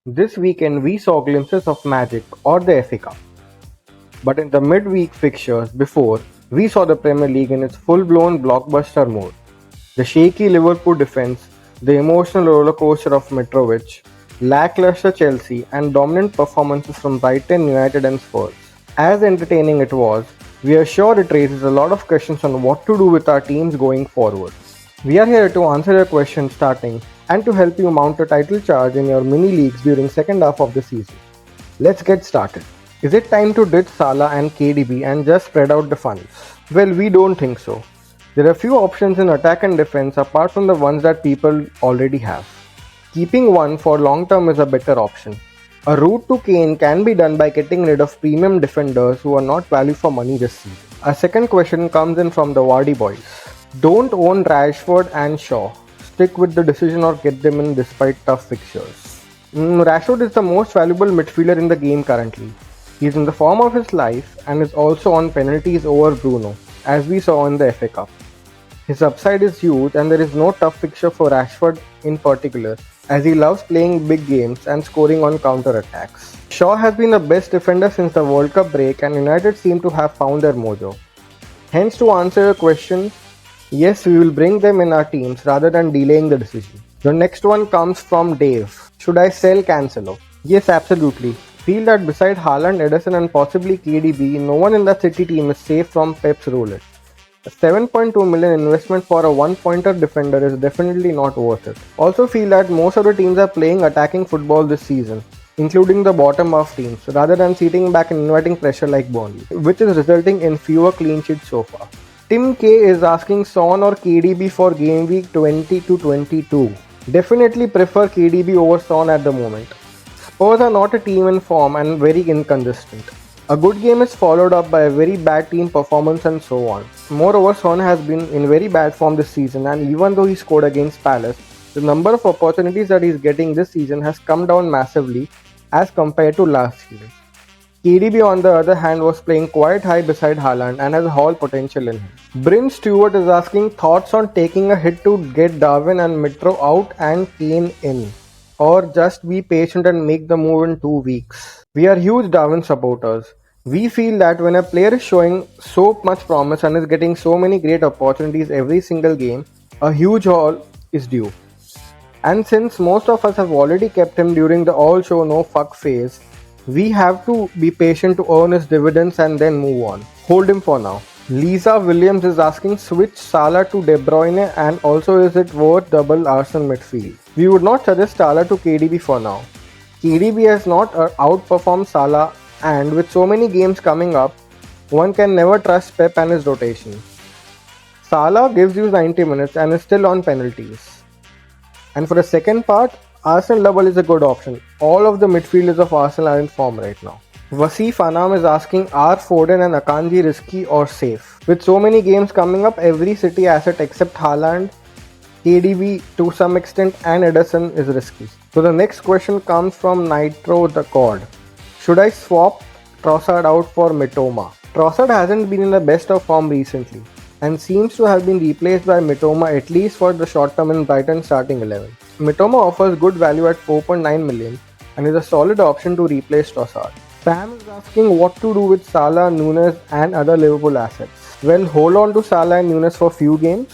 This weekend we saw glimpses of magic or the FA Cup. But in the midweek fixtures before, we saw the Premier League in its full-blown blockbuster mode. The shaky Liverpool defence, the emotional rollercoaster of Mitrovic, lackluster Chelsea and dominant performances from Brighton, United and Spurs. As entertaining it was, we are sure it raises a lot of questions on what to do with our teams going forward. We are here to answer your questions starting and to help you mount a title charge in your mini leagues during second half of the season. Let's get started. Is it time to ditch Salah and KDB and just spread out the funds? Well, we don't think so. There are few options in attack and defense apart from the ones that people already have. Keeping one for long term is a better option. A route to Kane can be done by getting rid of premium defenders who are not value for money this season. Our second question comes in from the Wardy boys. Don't own Rashford and Shaw. Stick with the decision or get them in despite tough fixtures. Rashford is the most valuable midfielder in the game currently. He is in the form of his life and is also on penalties over Bruno, as we saw in the FA Cup. His upside is huge and there is no tough fixture for Rashford in particular, as he loves playing big games and scoring on counter-attacks. Shaw has been the best defender since the World Cup break and United seem to have found their mojo. Hence, to answer your question, yes, we will bring them in our teams rather than delaying the decision. The next one comes from Dave. Should I sell Cancelo? Yes, absolutely. Feel that beside Haaland, Ederson and possibly KDB, no one in the City team is safe from Pep's roulette. A 7.2 million investment for a one-pointer defender is definitely not worth it. Also feel that most of the teams are playing attacking football this season, including the bottom half teams, rather than sitting back and inviting pressure like Burnley, which is resulting in fewer clean sheets so far. Tim K is asking Son or KDB for game week 20 to 22. Definitely prefer KDB over Son at the moment. Spurs are not a team in form and very inconsistent. A good game is followed up by a very bad team performance and so on. Moreover, Son has been in very bad form this season and even though he scored against Palace, the number of opportunities that he is getting this season has come down massively as compared to last season. KDB on the other hand was playing quite high beside Haaland and has all potential in him. Bryn Stewart is asking thoughts on taking a hit to get Darwin and Mitro out and Kane in, or just be patient and make the move in 2 weeks. We are huge Darwin supporters. We feel that when a player is showing so much promise and is getting so many great opportunities every single game, a huge haul is due. And since most of us have already kept him during the all show no fuck phase, we have to be patient to earn his dividends and then move on. Hold him for now. Lisa Williams is asking switch Salah to De Bruyne and also is it worth double Arsenal midfield? We would not suggest Salah to KDB for now. KDB has not outperformed Salah and with so many games coming up, one can never trust Pep and his rotation. Salah gives you 90 minutes and is still on penalties. And for the second part, Arsenal double is a good option. All of the midfielders of Arsenal are in form right now. Wasif Anam is asking, are Foden and Akanji risky or safe? With so many games coming up, every City asset except Haaland, KDB to some extent and Ederson is risky. So the next question comes from Nitro the God. Should I swap Trossard out for Mitoma? Trossard hasn't been in the best of form recently and seems to have been replaced by Mitoma at least for the short term in Brighton starting 11. Mitoma offers good value at 4.9 million and is a solid option to replace Trossard. Sam is asking what to do with Salah, Nunes and other Liverpool assets. Well, hold on to Salah and Nunes for few games.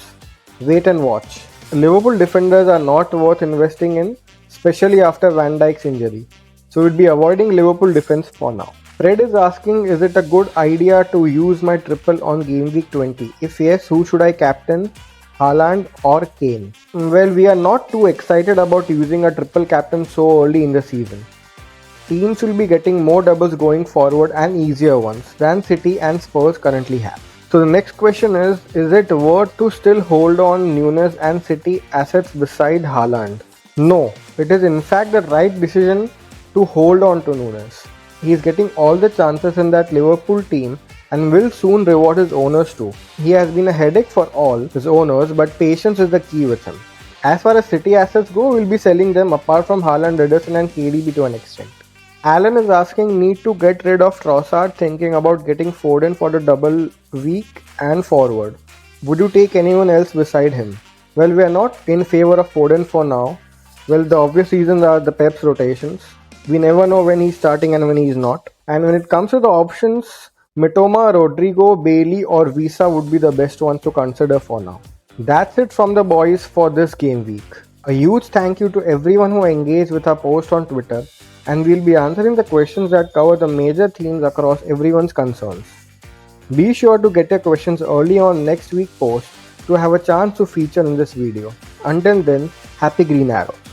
Wait and watch. Liverpool defenders are not worth investing in, especially after Van Dijk's injury. So we'd be avoiding Liverpool defense for now. Fred is asking, is it a good idea to use my triple on game week 20? If yes, who should I captain? Haaland or Kane? Well, we are not too excited about using a triple captain so early in the season. Teams will be getting more doubles going forward and easier ones than City and Spurs currently have. So the next question is it worth to still hold on Nunes and City assets beside Haaland? No, it is in fact the right decision to hold on to Nunes. He is getting all the chances in that Liverpool team and will soon reward his owners too. He has been a headache for all his owners, but patience is the key with him. As far as City assets go, we'll be selling them apart from Haaland, Ederson and KDB to an extent. Alan is asking, need to get rid of Trossard, thinking about getting Foden for the double week and forward. Would you take anyone else beside him? Well, we are not in favor of Foden for now. Well, the obvious reasons are the Pep's rotations. We never know when he's starting and when he's not. And when it comes to the options, Mitoma, Rodrigo, Bailey or Visa would be the best ones to consider for now. That's it from the boys for this game week. A huge thank you to everyone who engaged with our post on Twitter, and we'll be answering the questions that cover the major themes across everyone's concerns. Be sure to get your questions early on next week's post to have a chance to feature in this video. Until then, happy green arrows.